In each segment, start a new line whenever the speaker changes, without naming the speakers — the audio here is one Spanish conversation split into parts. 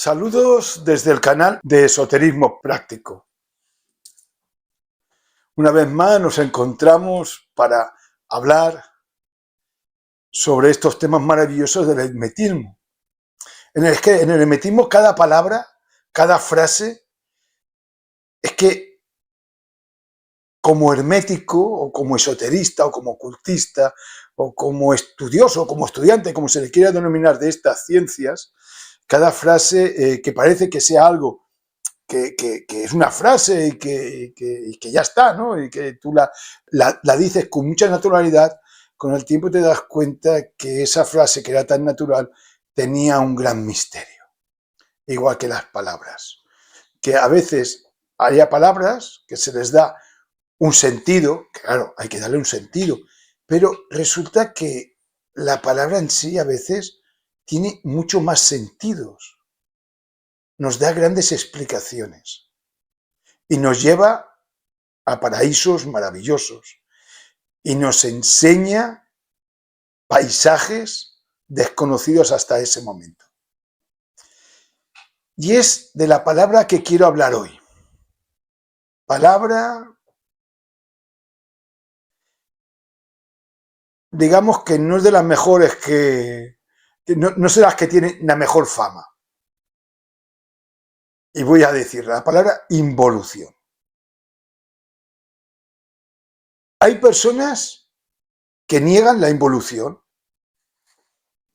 Saludos desde el canal de Esoterismo Práctico. Una vez más nos encontramos para hablar sobre estos temas maravillosos del hermetismo. En el hermetismo cada palabra, cada frase, es que como hermético o como esoterista o como ocultista o como estudioso o como estudiante, como se le quiera denominar de estas ciencias, cada frase que parece que sea algo que es una frase y que ya está, ¿no? Y que tú la dices con mucha naturalidad, con el tiempo te das cuenta que esa frase que era tan natural tenía un gran misterio, igual que las palabras. Que a veces haya palabras que se les da un sentido, que claro, hay que darle un sentido, pero resulta que la palabra en sí a veces tiene mucho más sentidos, nos da grandes explicaciones y nos lleva a paraísos maravillosos y nos enseña paisajes desconocidos hasta ese momento. Y es de la palabra que quiero hablar hoy. Palabra, digamos que no es de las mejores no es de las que tienen la mejor fama. Y voy a decir la palabra involución. Hay personas que niegan la involución.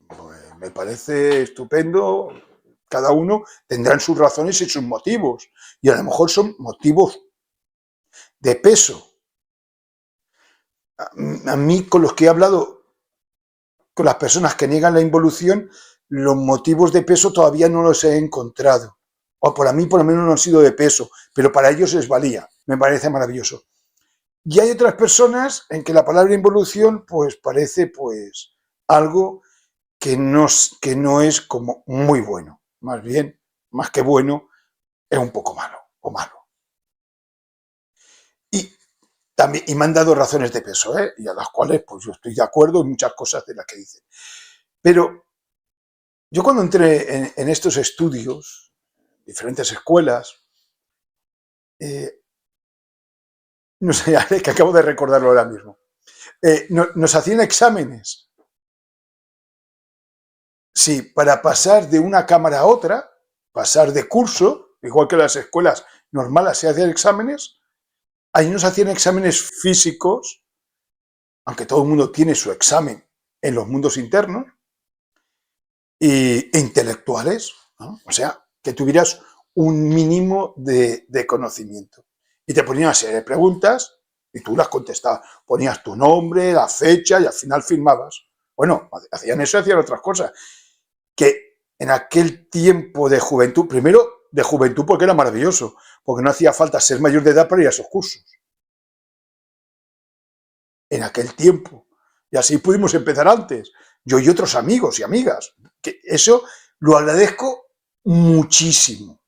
Pues me parece estupendo. Cada uno tendrá sus razones y sus motivos. Y a lo mejor son motivos de peso. A mí, con los que he hablado, con las personas que niegan la involución, los motivos de peso todavía no los he encontrado. O para mí, por lo menos, no han sido de peso. Pero para ellos les valía. Me parece maravilloso. Y hay otras personas en que la palabra involución, pues parece pues algo que no es como muy bueno. Más bien, más que bueno, es un poco malo o malo. Y también, y me han dado razones de peso, y a las cuales pues yo estoy de acuerdo en muchas cosas de las que dicen. Pero yo cuando entré en estos estudios, diferentes escuelas, no sé, que acabo de recordarlo ahora mismo, nos hacían exámenes. Sí, para pasar de una cámara a otra, pasar de curso, igual que las escuelas normales se hacían exámenes, ahí nos hacían exámenes físicos, aunque todo el mundo tiene su examen en los mundos internos, e intelectuales, ¿no? O sea, que tuvieras un mínimo de conocimiento. Y te ponían una serie de preguntas y tú las contestabas. Ponías tu nombre, la fecha y al final firmabas. Bueno, hacían eso y hacían otras cosas. Que en aquel tiempo de juventud, primero de juventud porque era maravilloso, porque no hacía falta ser mayor de edad para ir a esos cursos. En aquel tiempo. Y así pudimos empezar antes. Yo y otros amigos y amigas. Que eso lo agradezco muchísimo.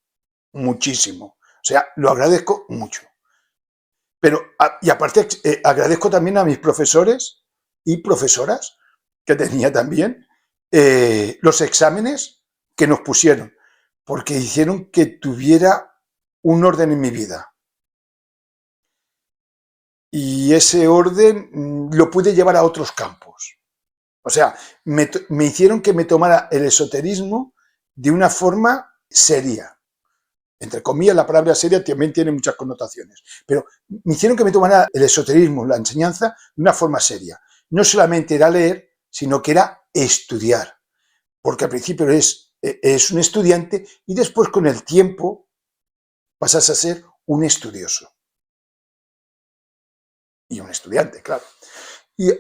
Muchísimo. O sea, lo agradezco mucho. Pero, y aparte, agradezco también a mis profesores y profesoras, que tenía también, los exámenes que nos pusieron, porque hicieron que tuviera un orden en mi vida. Y ese orden lo pude llevar a otros campos. O sea, me hicieron que me tomara el esoterismo de una forma seria. Entre comillas, la palabra seria también tiene muchas connotaciones, pero me hicieron que me tomara el esoterismo, la enseñanza, de una forma seria. No solamente era leer, sino que era estudiar, porque al principio es un estudiante y después con el tiempo pasas a ser un estudioso. Y un estudiante, claro. Y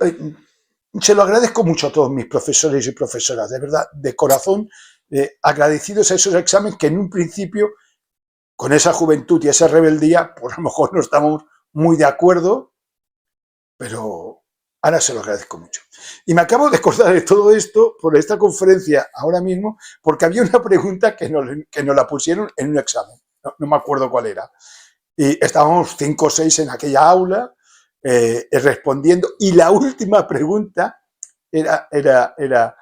se lo agradezco mucho a todos mis profesores y profesoras, de verdad, de corazón, agradecidos a esos exámenes que en un principio, con esa juventud y esa rebeldía, pues a lo mejor no estamos muy de acuerdo, pero ahora se lo agradezco mucho. Y me acabo de acordar de todo esto por esta conferencia ahora mismo, porque había una pregunta que nos la pusieron en un examen, no me acuerdo cuál era. Y estábamos 5 o 6 en aquella aula respondiendo, y la última pregunta era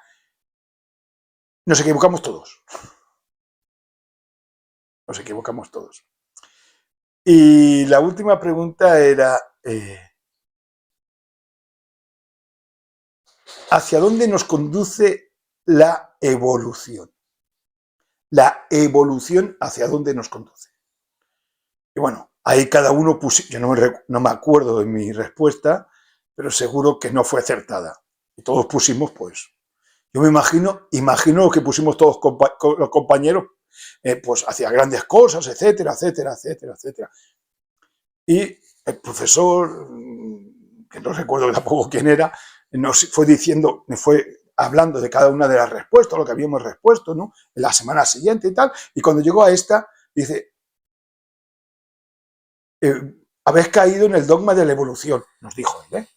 nos equivocamos todos. nos equivocamos todos. Y la última pregunta era, ¿hacia dónde nos conduce la evolución? La evolución, ¿hacia dónde nos conduce? Y bueno, ahí cada uno puso, yo no me acuerdo de mi respuesta, pero seguro que no fue acertada. Y todos pusimos, pues, yo me imagino lo que pusimos todos los compañeros, pues hacia grandes cosas, etcétera, etcétera, etcétera, etcétera. Y el profesor, que no recuerdo tampoco quién era, nos fue diciendo, me fue hablando de cada una de las respuestas, lo que habíamos respuesto, ¿no? En la semana siguiente y tal, y cuando llegó a esta, dice, habéis caído en el dogma de la evolución, nos dijo él, ¿eh?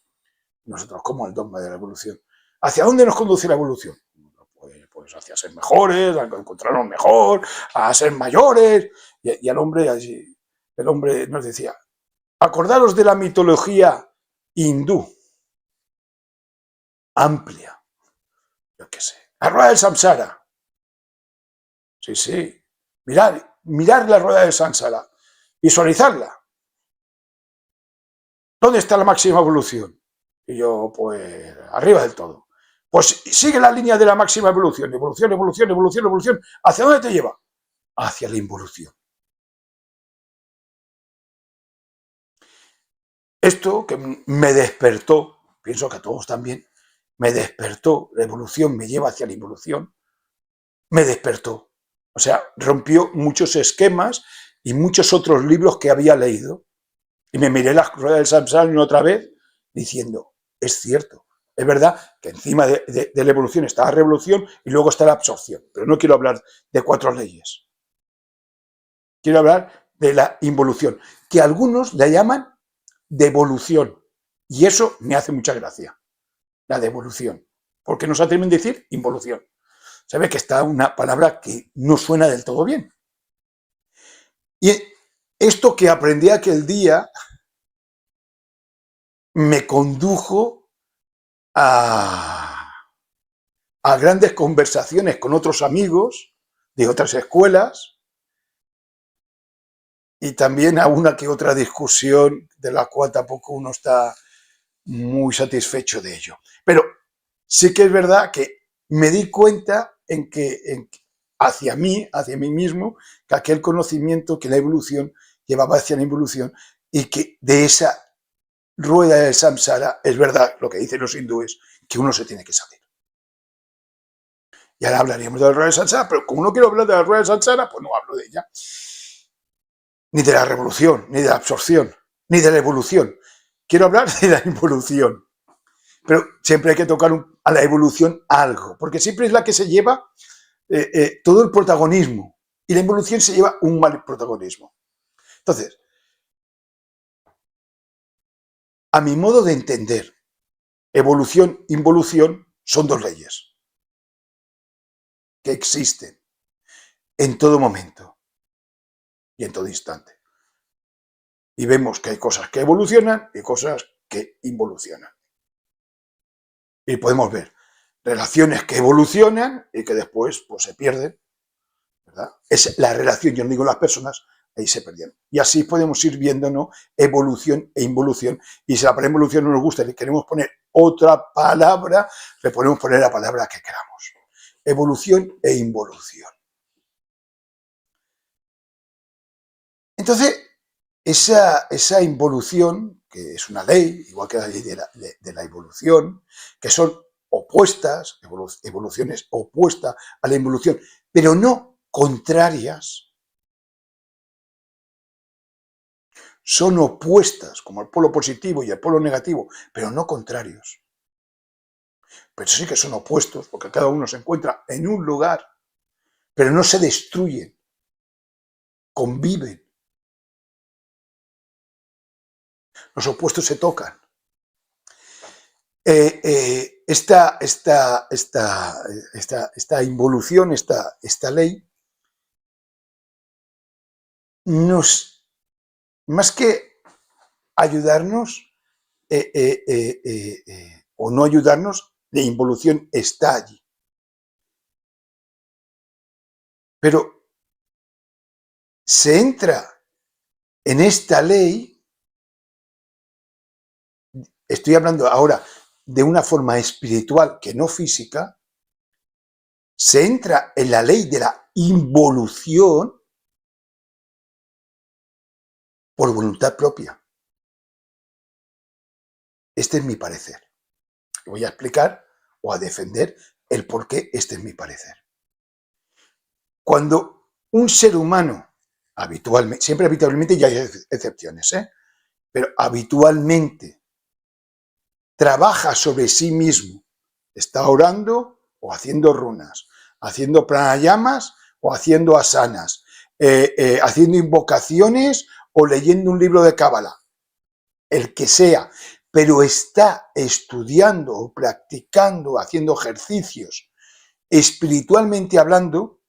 Nosotros, ¿cómo el dogma de la evolución? ¿Hacia dónde nos conduce la evolución? Pues hacia ser mejores, a encontrarnos mejor, a ser mayores, y el hombre nos decía, acordaros de la mitología hindú, amplia, yo qué sé, la rueda del samsara, sí, mirar la rueda del samsara, visualizarla. ¿Dónde está la máxima evolución? Y yo, pues, arriba del todo. Pues sigue la línea de la máxima evolución, evolución, evolución, evolución, evolución. ¿Hacia dónde te lleva? Hacia la involución. Esto que me despertó, pienso que a todos también, me despertó, la evolución me lleva hacia la involución, me despertó. O sea, rompió muchos esquemas y muchos otros libros que había leído. Y me miré la rueda del samsara otra vez diciendo, es cierto, es verdad que encima de la evolución está la revolución y luego está la absorción. Pero no quiero hablar de 4 leyes. Quiero hablar de la involución, que algunos la llaman devolución. Y eso me hace mucha gracia, la devolución. Porque nos atreven a decir involución. Sabe que está una palabra que no suena del todo bien. Y esto que aprendí aquel día me condujo a grandes conversaciones con otros amigos de otras escuelas y también a una que otra discusión de la cual tampoco uno está muy satisfecho de ello. Pero sí que es verdad que me di cuenta en que hacia mí mismo, que aquel conocimiento, que la evolución llevaba hacia la involución y que de esa rueda del samsara, es verdad lo que dicen los hindúes, que uno se tiene que salir. Y ahora hablaríamos de la rueda del samsara, pero como no quiero hablar de la rueda del samsara, pues no hablo de ella. Ni de la revolución, ni de la absorción, ni de la evolución. Quiero hablar de la involución. Pero siempre hay que tocar a la evolución algo, porque siempre es la que se lleva todo el protagonismo. Y la involución se lleva un mal protagonismo. Entonces, a mi modo de entender, evolución, involución son 2 leyes que existen en todo momento y en todo instante. Y vemos que hay cosas que evolucionan y cosas que involucionan. Y podemos ver relaciones que evolucionan y que después pues, se pierden, ¿verdad? Es la relación, yo no digo las personas, ahí se perdieron. Y así podemos ir viendo, ¿no? Evolución e involución. Y si la palabra evolución no nos gusta y le queremos poner otra palabra, le podemos poner la palabra que queramos. Evolución e involución. Entonces, esa involución, que es una ley, igual que la ley de la evolución, que son opuestas, evoluciones opuestas a la involución, pero no contrarias, son opuestas, como el polo positivo y el polo negativo, pero no contrarios. Pero sí que son opuestos, porque cada uno se encuentra en un lugar, pero no se destruyen, conviven. Los opuestos se tocan. Esta involución, esta ley, nos, más que ayudarnos o no ayudarnos, la involución está allí. Pero se entra en esta ley, estoy hablando ahora de una forma espiritual que no física, se entra en la ley de la involución por voluntad propia. Este es mi parecer. Voy a explicar o a defender el por qué este es mi parecer. Cuando un ser humano, habitualmente, siempre habitualmente, y hay excepciones, pero habitualmente trabaja sobre sí mismo, está orando o haciendo runas, haciendo pranayamas o haciendo asanas, haciendo invocaciones o leyendo un libro de cábala, el que sea, pero está estudiando o practicando, haciendo ejercicios, espiritualmente hablando,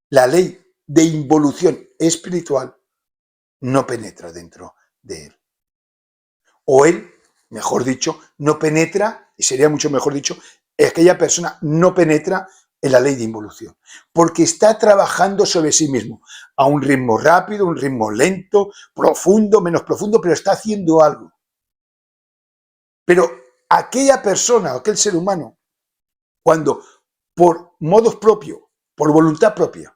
la ley de involución espiritual no penetra dentro de él. O él, mejor dicho, no penetra, y sería mucho mejor dicho, aquella persona no penetra en la ley de involución, porque está trabajando sobre sí mismo, a un ritmo rápido, un ritmo lento, profundo, menos profundo, pero está haciendo algo. Pero aquella persona, aquel ser humano, cuando por modos propios, por voluntad propia,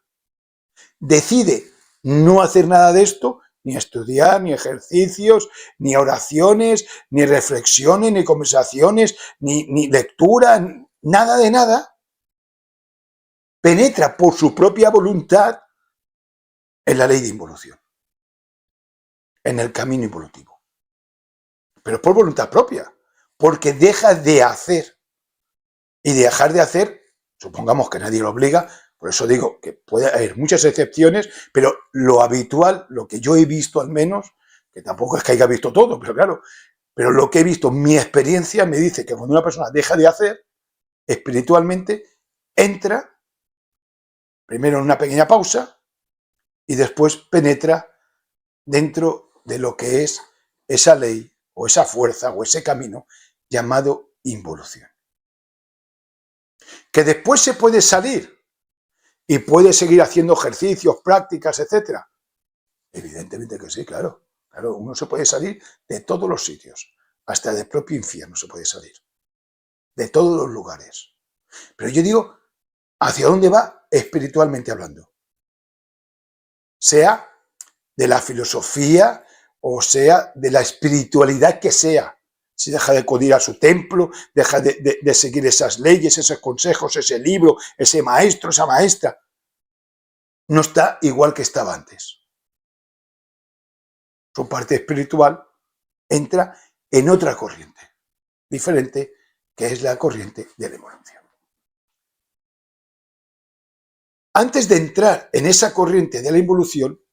decide no hacer nada de esto, ni estudiar, ni ejercicios, ni oraciones, ni reflexiones, ni conversaciones, ni lectura, nada de nada, penetra por su propia voluntad en la ley de involución, en el camino involutivo. Pero por voluntad propia, porque deja de hacer. Y dejar de hacer, supongamos que nadie lo obliga, por eso digo que puede haber muchas excepciones, pero lo habitual, lo que yo he visto al menos, que tampoco es que haya visto todo, pero claro, pero lo que he visto, mi experiencia me dice que cuando una persona deja de hacer, espiritualmente, entra primero en una pequeña pausa y después penetra dentro de lo que es esa ley o esa fuerza o ese camino llamado involución. Que después se puede salir y puede seguir haciendo ejercicios, prácticas, etcétera. Evidentemente que sí, claro. Claro, uno se puede salir de todos los sitios, hasta del propio infierno se puede salir, de todos los lugares. Pero yo digo, ¿hacia dónde va espiritualmente hablando? Sea de la filosofía o sea de la espiritualidad que sea. Si deja de acudir a su templo, deja de seguir esas leyes, esos consejos, ese libro, ese maestro, esa maestra, no está igual que estaba antes. Su parte espiritual entra en otra corriente, diferente, que es la corriente de la involución. Antes de entrar en esa corriente de la involución,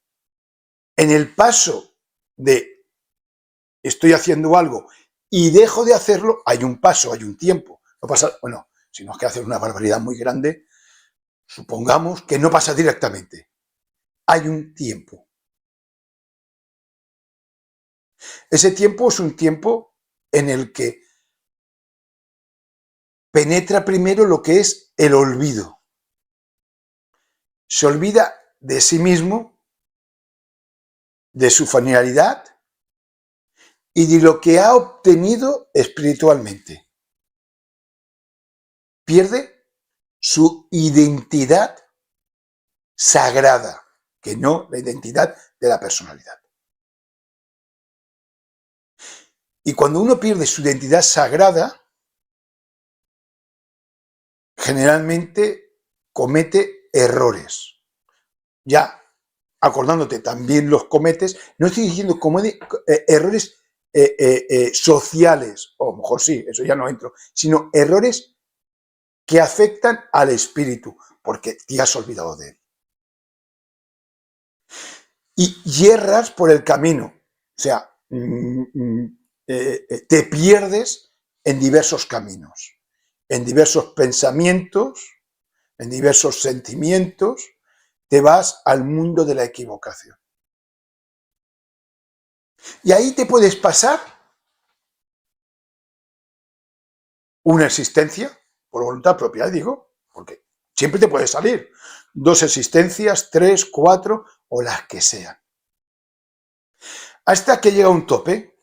en el paso de estoy haciendo algo y dejo de hacerlo, hay un paso, hay un tiempo. No pasa, bueno, si no es que hacer una barbaridad muy grande, supongamos que no pasa directamente. Hay un tiempo. Ese tiempo es un tiempo en el que penetra primero lo que es el olvido. Se olvida de sí mismo, de su finalidad y de lo que ha obtenido espiritualmente. Pierde su identidad sagrada, que no la identidad de la personalidad. Y cuando uno pierde su identidad sagrada, generalmente comete errores. Ya acordándote, también los cometes, no estoy diciendo errores sociales, o mejor sí, eso ya no entro, sino errores que afectan al espíritu, porque te has olvidado de él. Y hierras por el camino, o sea, te pierdes en diversos caminos, en diversos pensamientos, en diversos sentimientos, te vas al mundo de la equivocación. Y ahí te puedes pasar una existencia, por voluntad propia, digo, porque Siempre te puede salir 2 existencias, 3, 4 o las que sean. Hasta que llega un tope,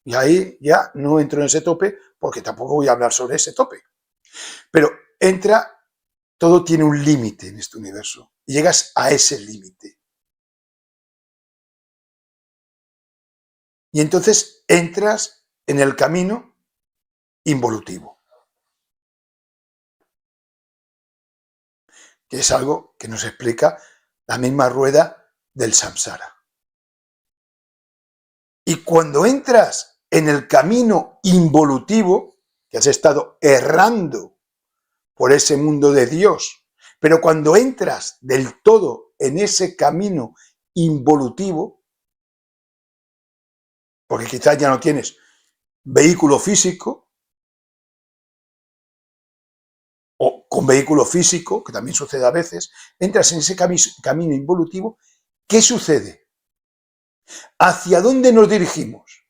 y ahí ya no entro en ese tope porque tampoco voy a hablar sobre ese tope. Pero todo tiene un límite en este universo. Y llegas a ese límite. Y entonces entras en el camino involutivo. Que es algo que nos explica la misma rueda del samsara. Y cuando entras en el camino involutivo, que has estado errando por ese mundo de Dios, pero cuando entras del todo en ese camino involutivo, porque quizás ya no tienes vehículo físico, o con vehículo físico, que también sucede a veces, entras en ese camino involutivo, ¿qué sucede? ¿Hacia dónde nos dirigimos?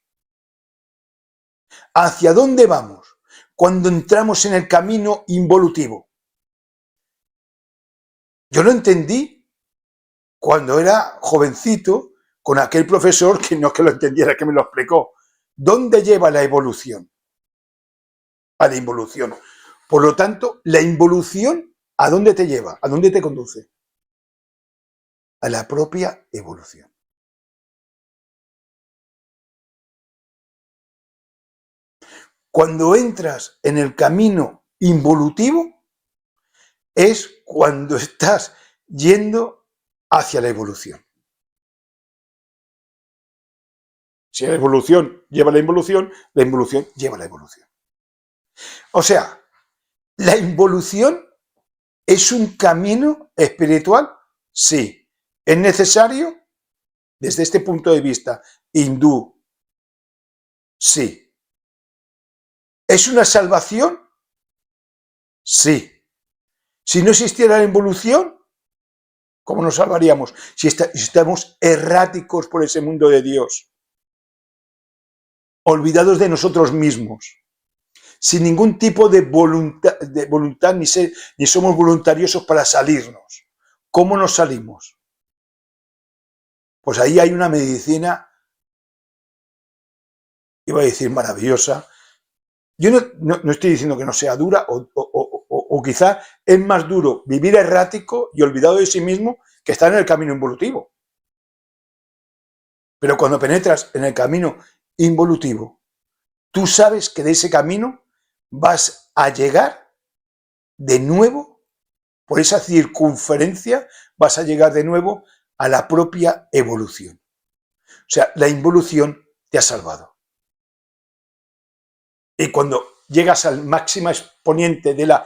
¿Hacia dónde vamos cuando entramos en el camino involutivo? Yo lo entendí cuando era jovencito con aquel profesor que no es que lo entendiera, que me lo explicó. ¿Dónde lleva la evolución? A la involución. Por lo tanto, la involución, ¿a dónde te lleva? ¿A dónde te conduce? A la propia evolución. Cuando entras en el camino involutivo, es cuando estás yendo hacia la evolución. Si la evolución lleva la involución lleva la evolución. O sea, la involución es un camino espiritual, sí. ¿Es necesario? Desde este punto de vista hindú, sí. ¿Es una salvación? Sí. Si no existiera la involución, ¿cómo nos salvaríamos? Si estamos erráticos por ese mundo de Dios, olvidados de nosotros mismos, sin ningún tipo de voluntad ni somos voluntariosos para salirnos. ¿Cómo nos salimos? Pues ahí hay una medicina, iba a decir maravillosa. Yo no estoy diciendo que no sea dura o quizá es más duro vivir errático y olvidado de sí mismo que estar en el camino involutivo. Pero cuando penetras en el camino involutivo, tú sabes que de ese camino vas a llegar de nuevo, por esa circunferencia, vas a llegar de nuevo a la propia evolución. O sea, la involución te ha salvado. Y cuando llegas al máximo exponente de la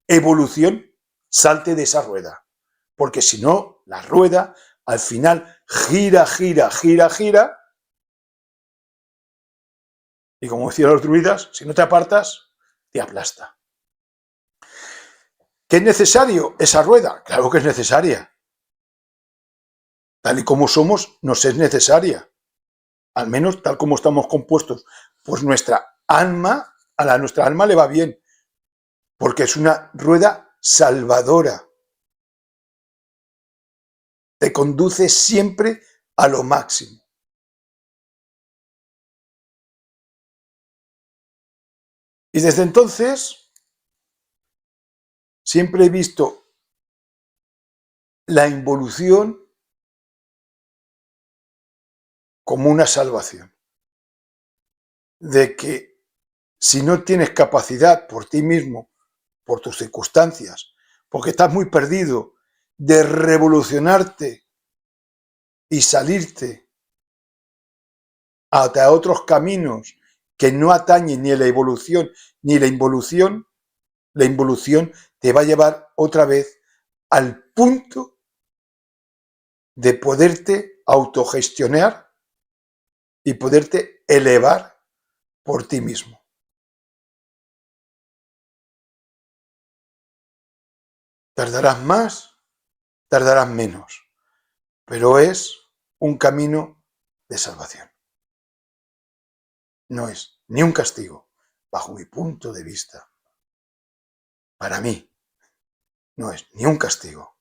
evolución, salte de esa rueda. Porque si no, la rueda al final gira, gira, gira, gira. Y como decían los druidas, si no te apartas, te aplasta. ¿Qué es necesario esa rueda? Claro que es necesaria. Tal y como somos, nos es necesaria. Al menos tal como estamos compuestos. Pues nuestra alma, nuestra alma le va bien. Porque es una rueda salvadora. Te conduce siempre a lo máximo. Y desde entonces, siempre he visto la involución como una salvación. De que si no tienes capacidad por ti mismo, por tus circunstancias, porque estás muy perdido, de revolucionarte y salirte hacia otros caminos que no atañen ni a la evolución ni la involución te va a llevar otra vez al punto de poderte autogestionar y poderte elevar por ti mismo. Tardarás más, tardarás menos, pero es un camino de salvación. No es ni un castigo, bajo mi punto de vista. Para mí. no es ni un castigo,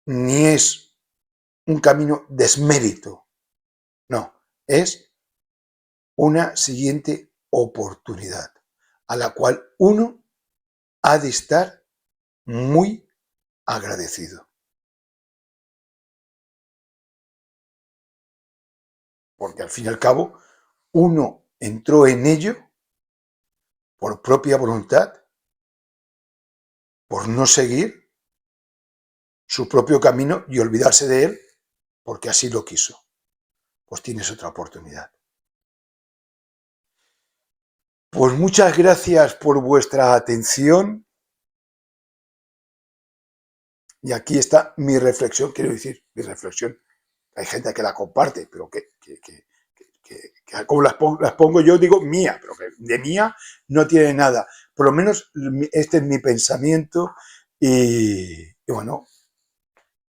ni es un camino desmérito, no, es una siguiente oportunidad a la cual uno ha de estar muy agradecido. Porque al fin y al cabo, uno entró en ello por propia voluntad, por no seguir su propio camino y olvidarse de él porque así lo quiso. Pues tienes otra oportunidad. Pues muchas gracias por vuestra atención. Y aquí está mi reflexión, quiero decir, mi reflexión. Hay gente que la comparte, pero que como las pongo yo, digo mía, pero que de mía no tiene nada. Por lo menos este es mi pensamiento y bueno,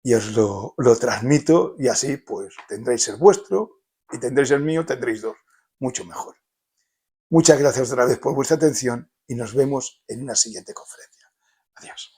y os lo transmito y así pues tendréis el vuestro y tendréis el mío, tendréis dos, mucho mejor. Muchas gracias otra vez por vuestra atención y nos vemos en una siguiente conferencia. Adiós.